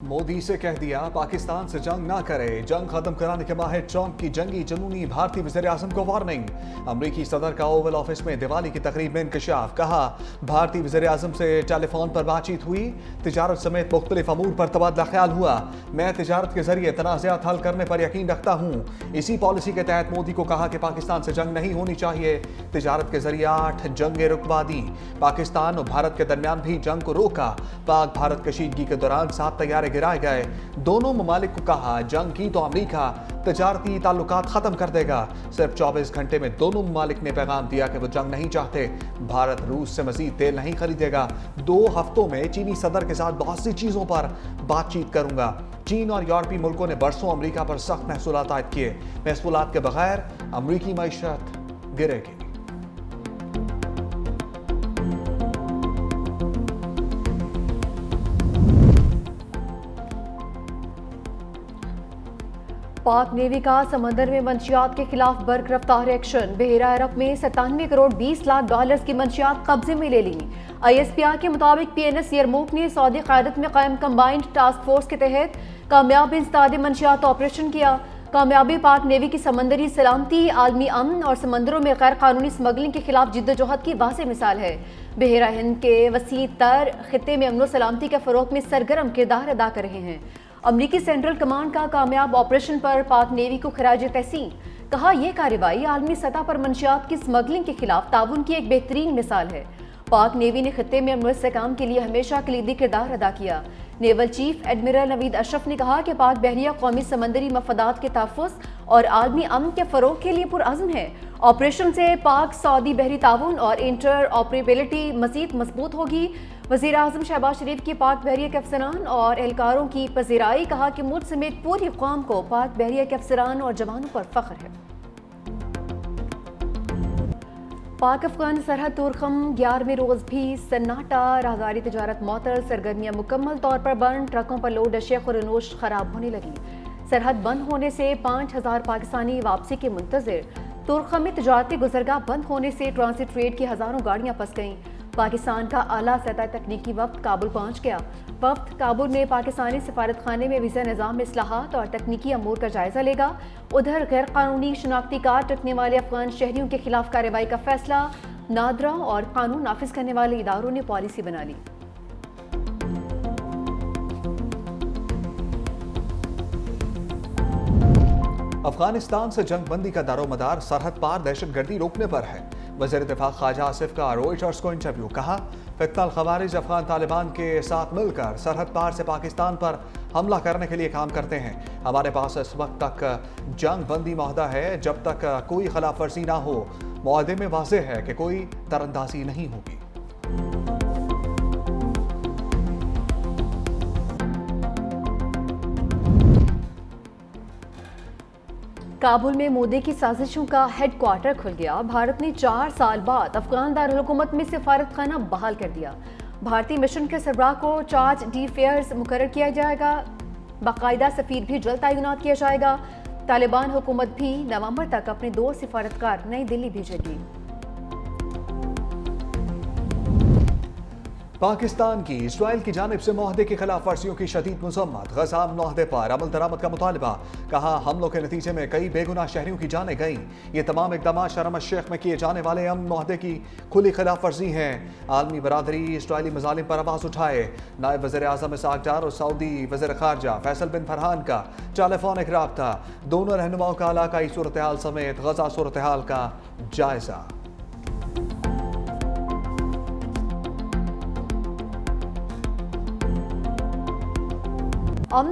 मोदी से कह दिया पाकिस्तान से जंग ना करे, जंग खत्म कराने के माहिर ट्रंप की जंगी जुनूनी भारतीय वज़ीर-ए-आज़म को वार्निंग। अमरीकी सदर का ओवल ऑफिस में दिवाली की तकरीब में इंकशाफ, कहा भारतीय वज़ीर-ए-आज़म से टेलीफोन पर बातचीत हुई, तिजारत समेत मुख्तलिफ अमूर पर तबादला ख्याल हुआ। मैं तिजारत के जरिए तनाज़ात हल करने पर यकीन रखता हूँ। इसी पॉलिसी के तहत मोदी को कहा कि पाकिस्तान से जंग नहीं होनी चाहिए। तिजारत के जरिए 8 जंगें रुकवा दी। पाकिस्तान और भारत के दरमियान भी जंग को रोका। पाक भारत कशीदगी के दौरान 7 तैयारे गिराए गए। दोनों ममालिक को कहा जंग की तो अमरीका तजारती ताल्लुकात खत्म कर देगा। सिर्फ 24 घंटे में दोनों ममालिक ने पैगाम दिया कि वो जंग नहीं चाहते। भारत रूस से मजीद तेल नहीं खरीदेगा। 2 हफ्तों में चीनी सदर के साथ बहुत सी चीजों पर बातचीत करूंगा। चीन और यूरोपीय मुल्कों ने बरसों अमरीका पर सख्त महसूलात आयद किए। महसूलात के बगैर अमरीकी मईशत गिरेगी। पाक नेवी का समंदर में मंशियात के खिलाफ बर्क रफ्तार एक्शन। बहरा अरब में 97 करोड़ 20 लाख डॉलर्स की मंशियात कब्जे में ले ली। ISPR के मुताबिक PNS यरमूक ने सऊदी क़यादत में कायम कंबाइंड टास्क फोर्स के तहत कामयाब इंसदाद मंशियात ऑपरेशन किया। कामयाबी पाक नेवी की समंदरी सलामती, आलमी अमन और समंदरों में गैर कानूनी स्मगलिंग के खिलाफ जिद्दोजहद की वाज़ेह मिसाल है। बहरा हिंद के वसी तर खित्ते में अमन सलामती के फ़रोग़ में सरगर्म किरदार अदा कर रहे हैं। अमरीकी सेंट्रल कमांड का कामयाब ऑपरेशन पर पाक नेवी को खराज तहसीन, कहा यह कार्रवाई आलमी सतह पर मंशियात की स्मगलिंग के खिलाफ ताउन की एक बेहतरीन मिसाल है। पाक नेवी ने खित्ते में अमन इस्तेहकाम के लिए हमेशा कलीदी किरदार अदा किया। Naval chief admiral Naveed Ashraf ने कहा कि पाक बहरिया कौमी समंदरी मफादात के तहफ़्फ़ुज़ और आलमी अमन के फ़रोग़ के लिए पुरअज़्म है। ऑपरेशन से पाक सऊदी बहरी ताउन और इंटर ऑपरेबिलिटी मज़ीद मजबूत होगी। वज़ीर आज़म शहबाज शरीफ की पाक बहरिया के अफसरान और एहलकारों की पज़ीराई, कहा कि मुल्क समेत पूरी कौम को पाक बहरिया के अफसरान और जवानों पर फ़ख्र है। पाक अफगान सरहद तुरखम 11वें रोज़ भी सन्नाटा, राहदारी तजारत मअतल, सरगर्मियाँ मुकम्मल तौर पर बंद, ट्रकों पर लोड अशिया नोश खराब होने लगी। सरहद बंद होने से 5000 पाकिस्तानी वापसी के मुंतज़िर। तुरखम में तजारती गुजरगाह बंद होने से ट्रांसिट ट्रेड की हज़ारों गाड़ियाँ फंस गईं। पाकिस्तान का आला सतह तकनीकी वफ्द काबुल पहुँच गया। वफ्द काबुल में पाकिस्तानी सफारत खाने में वीज़ा निज़ाम में इस्लाहात और तकनीकी अमूर का जायज़ा लेगा। उधर गैर कानूनी शनाख्ती कार्ड रखने वाले अफगान शहरियों के खिलाफ कार्रवाई का फैसला। नादरा और कानून नाफिज करने वाले इदारों ने पॉलिसी बना ली। अफगानिस्तान से जंगबंदी का दारोमदार सरहद पार दहशतगर्दी रोकने पर है। वज़ीर दिफा ख्वाजा आसिफ का रॉयटर्स को इंटरव्यू, कहा फितनल खवारिज अफगान तालिबान के साथ मिलकर सरहद पार से पाकिस्तान पर हमला करने के लिए काम करते हैं। हमारे पास इस वक्त तक जंग बंदी माहदा है। जब तक कोई खिलाफ वर्जी ना हो, मुआहदे में वाज़ेह है कि कोई तरंदाजी नहीं होगी। काबुल में मोदी की साजिशों का हेडक्वार्टर खुल गया। भारत ने 4 साल बाद अफगान दारुल-हुकूमत में सफारत खाना बहाल कर दिया। भारतीय मिशन के सरबराह को चार्ज d'affaires मुकर्रर किया जाएगा। बाकायदा सफीर भी जल्द तैनात किया जाएगा। तालिबान हुकूमत भी नवंबर तक अपने 2 सिफारतकार नई दिल्ली भेजेगी। पाकिस्तान की इस्राइल की जानिब से मुआहदे की खिलाफ वर्जियों की शदीद मज़म्मत। गज़ा मुआहदे पर अमल दरामद का मुतालबा, कहा हमलों के नतीजे में कई बेगुनाह शहरियों की जानें गईं। ये तमाम इक़दाम शर्म अल शेख में किए जाने वाले अमन मुआहदे की खुली खिलाफ वर्जी हैं। आलमी बरादरी इसराइली मज़ालिम पर आवाज़ उठाए। नायब वज़ीर आज़म इसहाक डार और सऊदी वज़ीर ख़ारजा फैसल बिन फरहान का टेलीफोनिक राब्ता। दोनों रहनुमाओं का इलाकाई सूरत हाल समेत गज़ा सूरत हाल का जायज़ा।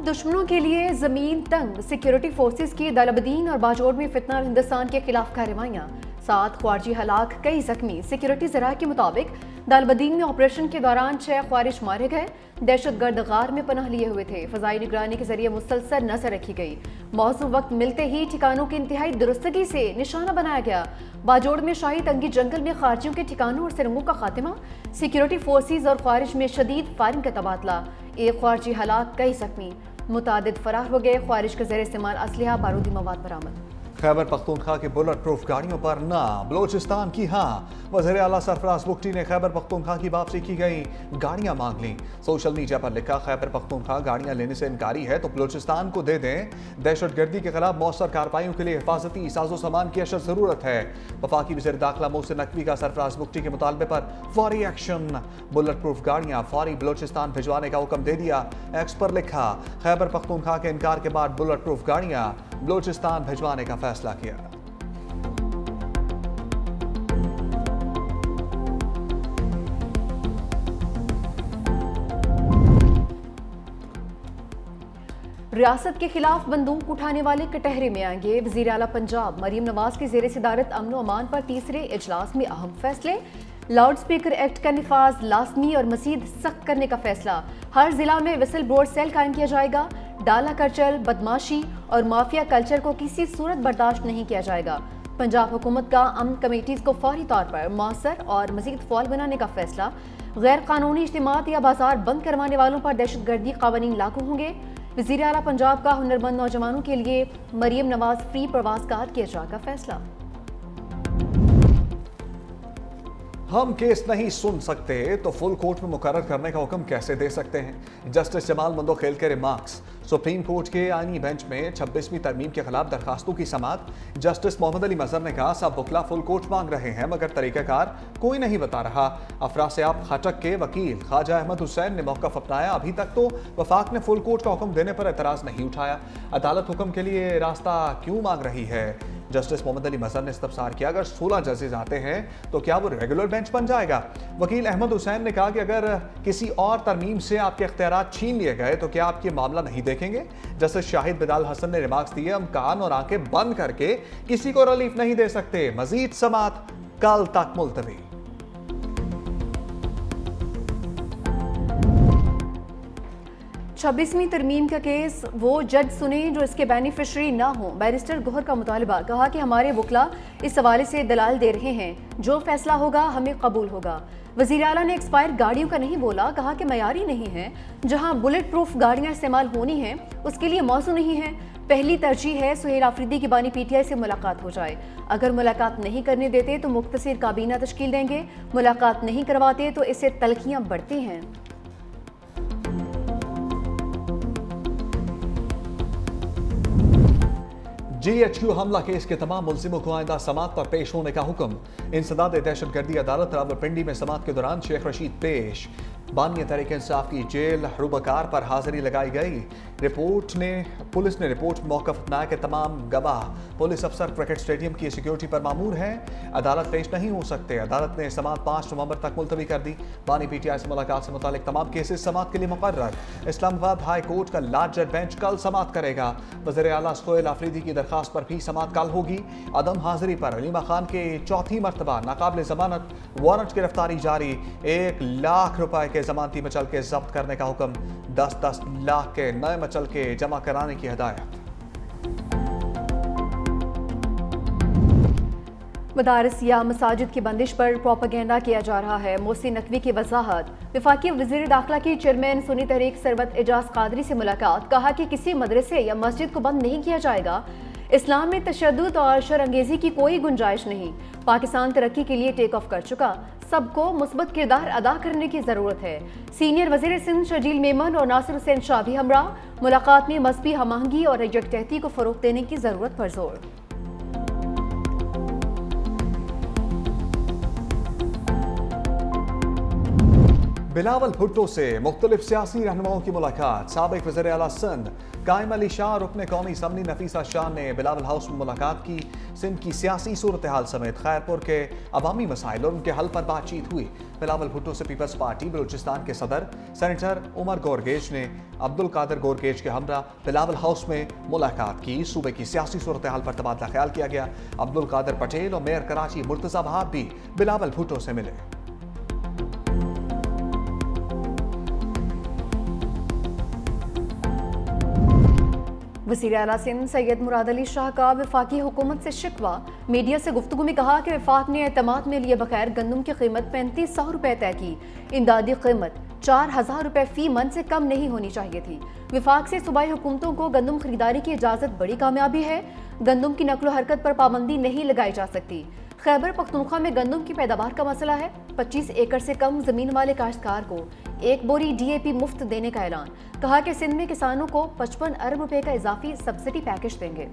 दुश्मनों के लिए जमीन तंग, सिक्योरिटी फोर्सेस की दालबदीन और बाजोड़ में फितना हिंदुस्तान के खिलाफ कार्रवाइयाँ। 7 ख्वारिजी हलाक, कई जख्मी। सिक्योरिटी ज़राए के मुताबिक दालबदीन में ऑपरेशन के दौरान 6 ख्वारिज मारे गए। दहशतगर्द गार में पनाह लिए हुए थे। फ़ज़ाई निगरानी के जरिए मुसलसल नजर रखी गई। मौजूद वक्त मिलते ही ठिकानों की इंतहाई दुरुस्तगी से निशाना बनाया गया। बाजोड़ में शाही तंगी जंगल में खारजियों के ठिकानों और सुरंगों का खात्मा। सिक्योरिटी फोर्सेज और ख्वारिज में शदीद फायरिंग का तबादला। 1 ख्वारिजी हलाक, कई जख्मी। मुतादिद फरार हो गए। ख्वारिज के ज़रिए इस्तेमाल असलहा, बारूदी मवाद बरामद। खैबर पख्तूनख्वा की बुलेट प्रूफ गाड़ियों पर ना, बलोचिस्तान की हाँ। वज़ीर आला सरफराज बुगटी ने खैबर पख्तूनख्वा की वापसी की गई गाड़ियां मांग लीं। सोशल मीडिया पर लिखा, खैबर पख्तूनख्वा गाड़ियां लेने से इनकारी है तो बलोचिस्तान को दे दें। दहशतगर्दी के खिलाफ मौसर कार्रवाइयों के लिए हिफाजती साजो सामान की अशद ज़रूरत है। वफाकी वज़ीर दाखिला मोहसिन नकवी का सरफराज बुगटी के मुतालबे पर फौरी एक्शन। बुलेट प्रूफ गाड़ियां फौरी बलोचिस्तान भिजवाने का हुक्म दे दिया। एक्स पर लिखा, खैबर पख्तूनख्वा के इनकार के बाद बुलेट प्रूफ गाड़ियां बलोचिस्तान भिजवाने का फैसला किया। रियासत के खिलाफ बंदूक उठाने वाले कटहरे में आएंगे। वज़ीर आला पंजाब मरीम नवाज की ज़ेर सदारत अमन व अमान पर तीसरे इजलास में अहम फैसले। लाउड स्पीकर एक्ट का निफाज लाजमी और मज़ीद सख्त करने का फैसला। हर जिला में विसल ब्लोअर सेल कायम किया जाएगा। डाला कल्चर, बदमाशी और माफिया कल्चर को किसी सूरत बर्दाश्त नहीं किया जाएगा। पंजाब हुकूमत का अमन कमेटीज़ को फौरी तौर पर मौसर और मज़ीद फ़ौल बनाने का फैसला। गैर कानूनी इज्तिमात या बाजार बंद करवाने वालों पर दहशतगर्दी क़वानीन लागू होंगे। वज़ीर आला पंजाब का हुनरमंद नौजवानों के लिए मरीम नवाज फ्री प्रवास कार्ड के इजरा का फैसला। हम केस नहीं सुन सकते तो फुल कोर्ट में मुकर्रर करने का हुक्म कैसे दे सकते हैं? जस्टिस जमाल मंदोखेल के रिमार्क्स। सुप्रीम कोर्ट के आईनी बेंच में 26वीं तरमीम के खिलाफ दरखास्तों की समाअत। जस्टिस मोहम्मद अली मजहर ने कहा, सब वकला फुल कोर्ट मांग रहे हैं मगर तरीक़ाकार कोई नहीं बता रहा। अफरासियाब खटक के वकील ख्वाजा अहमद हुसैन ने मौक़िफ़ अपनाया। अभी तक तो वफाक ने फुल कोर्ट का हुक्म देने पर एतराज़ नहीं उठाया। अदालत हुक्म के लिए रास्ता क्यों मांग रही है? जस्टिस मोहम्मद अली मजहर ने इस्तफसार किया, अगर 16 जजेस आते हैं तो क्या वो रेगुलर बेंच बन जाएगा? वकील अहमद हुसैन ने कहा कि अगर किसी और तरमीम से आपके इख्तियारात छीन लिए गए तो क्या आप ये मामला नहीं देखेंगे? जस्टिस शाहिद बिलाल हसन ने रिमार्क्स दिए, हम कान और आंखें बंद करके किसी को रिलीफ नहीं दे सकते। मजीद समाअत कल तक मुलतवी। 26वीं तरमीम का केस वो जज सुने जो इसके बेनिफिशरी ना हो। बैरिस्टर गोहर का मुतालबा। कहा कि हमारे वकला इस हवाले से दलाल दे रहे हैं, जो फैसला होगा हमें कबूल होगा। वज़ीर आला ने एक्सपायर गाड़ियों का नहीं बोला, कहा कि मयारी नहीं है। जहां बुलेट प्रूफ गाड़ियां इस्तेमाल होनी हैं उसके लिए मौजू नहीं है। पहली तरजीह है सुहेल आफरीदी की बानी पीटीआई से मुलाकात हो जाए। अगर मुलाकात नहीं करने देते तो मुख्तसिर काबीना तश्कील देंगे। मुलाकात नहीं करवाते तो इससे तलखियां बढ़ती हैं। GHQ हमला केस के तमाम मुल्जिमों को आइंदा समाअत पर पेश होने का हुक्म। इंसदाद दहशतगर्दी अदालत रावलपिंडी में समाअत के दौरान शेख रशीद पेश। बानी तहरीक इंसाफ की जेल हरूबकार पर हाजिरी लगाई गई। पुलिस ने रिपोर्ट में मौक़िफ़ अपनाया कि तमाम गवाह पुलिस अफसर क्रिकेट स्टेडियम की सिक्योरिटी पर मामूर हैं। अदालत पेश नहीं हो सकते। अदालत ने समाअत 5 नवंबर तक मुलतवी कर दी। बानी पीटीआई से मुलाकात से मुतालिक तमाम केसेस समाअत के लिए मुकर्रर। इस्लामाबाद हाई कोर्ट का लार्ज जज बेंच कल समाअत करेगा। वज़ीर आला सुहेल आफरीदी की दरखास्त पर भी समाअत कल होगी। अदम हाजिरी पर अलीमा खान के चौथी मरतबा नाकाबिल जमानत वारंट गिरफ्तारी जारी। 1 लाख रुपए के जमानती मचल के जब्त करने का हुक्म। 10-10 लाख के नए मचल के जमा कराने की हिदायत। मदारस या मसाजिद की बंदिश पर प्रोपेगेंडा किया जा रहा है। मोहसिन नकवी की वजाहत। वफाकी वज़ीर दाखिला की चेयरमैन सुन्नी तहरीक सरवत एजाज कादरी से मुलाकात। कहा कि किसी मदरसे या मस्जिद को बंद नहीं किया जाएगा। इस्लाम में तशद्दुद और शरअंगेज़ी की कोई गुंजाइश नहीं। पाकिस्तान तरक्की के लिए टेक ऑफ कर चुका। सबको मुस्बत किरदार अदा करने की ज़रूरत है। सीनियर वज़ीर सिंध शजील मेमन और नासिर हुसैन शाह भी हमरा। मुलाकात में मजहबी हमआहंगी और यकजहती को फ़रोग़ देने की ज़रूरत पर जोर। बिलावल भुट्टो से मुख्तलिफ सियासी रहनुमाओं की मुलाकात। साबिक वज़ीर आला सिंध कायम अली शाह, रुकन कौमी असम्बली नफीसा शाह ने बिलावल हाउस में मुलाकात की। सिंध की सियासी सूरत हाल समेत खैरपुर के अवामी मसाइल और उनके हल पर बातचीत हुई। बिलावल भुट्टो से पीपल्स पार्टी बलूचिस्तान के सदर सेनेटर उमर गोरगेज ने अब्दुल कादिर गोरगेज के हमरा बिलावल हाउस में मुलाकात की। सूबे की सियासी सूरत हाल पर तबादला ख्याल किया गया। अब्दुल कादिर पटेल और मेयर कराची मुर्तज़ा बहाब भी बिलावल भुट्टो से मिले। वज़ीर आला सिंध सैयद मुराद अली शाह का वफाकी हुकूमत से शिकवा। मीडिया से गुफ्तगू में कहा कि वफाक ने एतमाद में लिए बगैर गंदम की कीमत 3500 रुपये तय की। इमदादी कीमत 4000 रुपये फी मन से कम नहीं होनी चाहिए थी। वफाक से सूबाई हुकूमतों को गंदम खरीदारी की इजाज़त बड़ी कामयाबी है। गंदम की नकलो हरकत पर पाबंदी नहीं लगाई जा सकती। खैबर पख्तूनख्वा में गंदम की पैदावार का मसला है। 25 एकड़ से कम जमीन वाले काश्तकार को 1 बोरी DAP मुफ्त देने का ऐलान। कहा कि सिंध में किसानों को 55 अरब रुपए का इजाफी सब्सिडी पैकेज देंगे।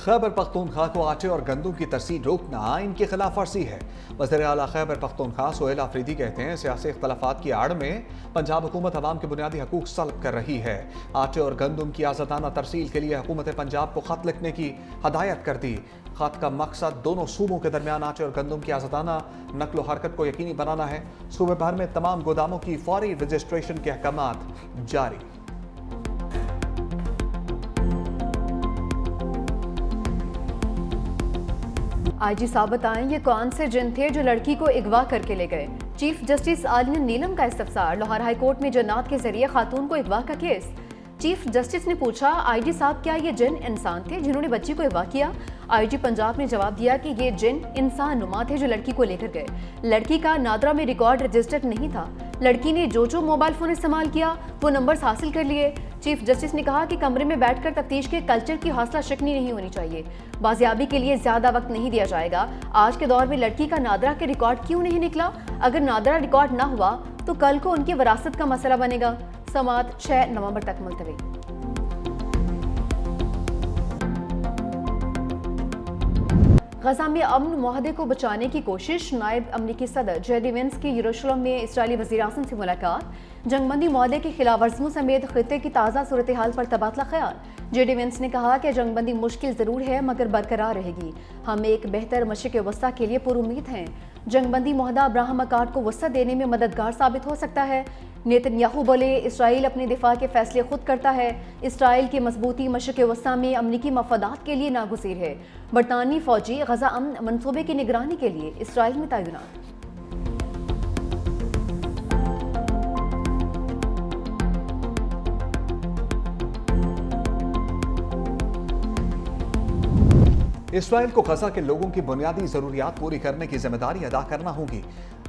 खैबर पख्तूनख्वा को आटे और गंदम की तरसील रोकना इनकी खिलाफ वर्जी है। वज़ीर आला खैबर पख्तूनख्वा सोहेल आफरीदी कहते हैं सियासी इख्तलाफात की आड़ में पंजाब हुकूमत अवाम के बुनियादी हकूक सल्ब कर रही है। आटे और गंदम की आज़ादाना तरसील के लिए हुकूमत पंजाब को खत लिखने की हदायत कर दी। खत का मकसद दोनों सूबों के दरमियान आटे और गंदम की आज़ादाना नकलो हरकत को यकीनी बनाना है। सूबे भर में तमाम गोदामों की फौरी रजिस्ट्रेशन के अहकामात जारी। IG साहब बताएं ये कौन से जिन थे जो लड़की को अगवा करके ले गए। चीफ जस्टिस आलिन नीलम का इस्तफसार। लाहौर हाई कोर्ट में जन्नात के जरिए खातून को अगवा का केस। चीफ जस्टिस ने पूछा IG साहब क्या ये जिन इंसान थे जिन्होंने बच्ची को अगवा किया। IG पंजाब ने जवाब दिया कि ये जिन इंसान नुमा थे जो लड़की को लेकर गए। लड़की का नादरा में रिकॉर्ड रजिस्टर्ड नहीं था। लड़की ने जो मोबाइल फोन इस्तेमाल किया वो नंबर्स हासिल कर लिए। चीफ जस्टिस ने कहा कि कमरे में बैठकर तफ्तीश के कल्चर की हौसला शिकनी नहीं होनी चाहिए। बाजियाबी के लिए ज्यादा वक्त नहीं दिया जाएगा। आज के दौर में लड़की का नादरा के रिकॉर्ड क्यों नहीं निकला? अगर नादरा रिकॉर्ड ना हुआ तो कल को उनकी विरासत का मसला बनेगा। समात 6 नवंबर तक मुलतवी। गजा में अमन मुआहदे को बचाने की कोशिश। नायब अमरीकी सदर JD Vance की यरूशलेम में इस्राएली वज़ीर-ए-आज़म से मुलाकात। जंगबंदी मुआहदे की खिलाफ वर्जियों समेत खित्ते की ताज़ा सूरत हाल पर तबादला ख्याल। JD Vance ने कहा कि जंगबंदी मुश्किल ज़रूर है मगर बरकरार रहेगी। हम एक बेहतर मशरिक़ वस्ता के लिए पुरुम्मीद हैं। जंगबंदी मुआहदा अब्राहम अकार्ड को वसअत देने में मददगार साबित हो सकता है। नेतन्याहू बोले इसराइल अपने दिफा के फैसले खुद करता है। इसराइल की मजबूती मशरिक़ वस्ता में अमरीकी मफादात के लिए नागुज़ीर है। बरतानवी फौजी गजा अमन मनसूबे की निगरानी के लिए इसराइल में तैनात। इसराइल को गजा के लोगों की बुनियादी ज़रूरियात पूरी करने की जिम्मेदारी अदा करना होगी।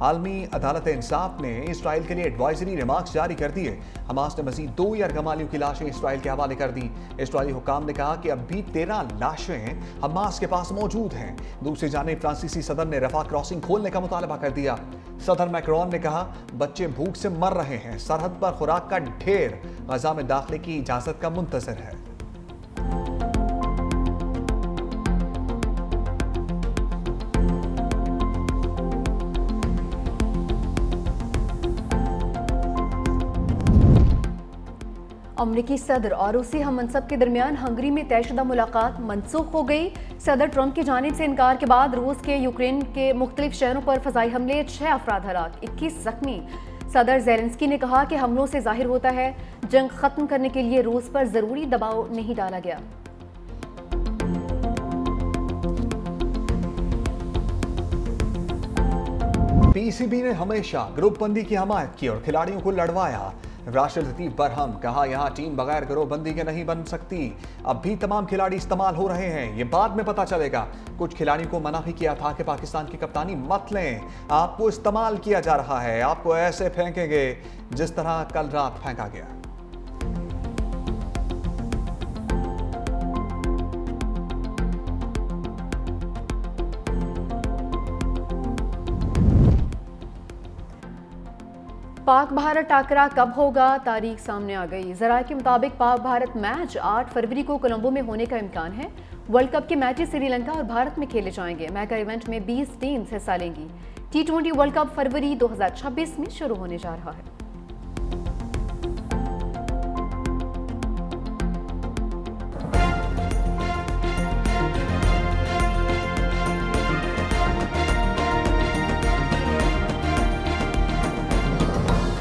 आलमी अदालत इंसाफ ने इसराइल के लिए एडवाइजरी रिमार्क्स जारी कर दिए। हमास ने मजीद 2 यरगमालियों की लाशें इसराइल के हवाले कर दी। इसराइली हुकाम ने कहा कि अब भी 13 लाशें हमास के पास मौजूद हैं। दूसरी जानिब फ्रांसीसी सदर ने रफा क्रॉसिंग खोलने का मुतालबा कर दिया। सदर मैक्रोन ने कहा बच्चे भूख से मर रहे हैं, सरहद पर खुराक का ढेर, गजा में दाखिले की इजाजत का मुंतजर है। अमरीकी सदर और रूसी हम मनसब के दरमियान हंगरी में तयशुदा मुलाकात मनसूख हो गई। सदर ट्रंप की जानिब से इनकार के बाद रूस के यूक्रेन के मुख्तलिफ शहरों पर फजाई हमले, 6 अफराद हलाक, 21 जख्मी। सदर ज़ेलेंस्की ने कहा कि हमलों से जाहिर होता है जंग खत्म करने के लिए रूस पर जरूरी दबाव नहीं डाला गया। PCB ने हमेशा ग्रुप बंदी की हमायत की और खिलाड़ियों को लड़वाया। राशिद लतीफ बरहम कहा यहां टीम बगैर गिरोहबंदी के नहीं बन सकती। अब भी तमाम खिलाड़ी इस्तेमाल हो रहे हैं, ये बाद में पता चलेगा। कुछ खिलाड़ियों को मना भी किया था कि पाकिस्तान की कप्तानी मत लें, आपको इस्तेमाल किया जा रहा है, आपको ऐसे फेंकेंगे जिस तरह कल रात फेंका गया। पाक भारत टाकरा कब होगा? तारीख सामने आ गई। जराये के मुताबिक पाक भारत मैच 8 फरवरी को कोलंबो में होने का इम्कान है। वर्ल्ड कप के मैचेस श्रीलंका और भारत में खेले जाएंगे। मेगा इवेंट में 20 टीम्स हिस्सा लेंगी। T20 वर्ल्ड कप फरवरी 2026 में शुरू होने जा रहा है।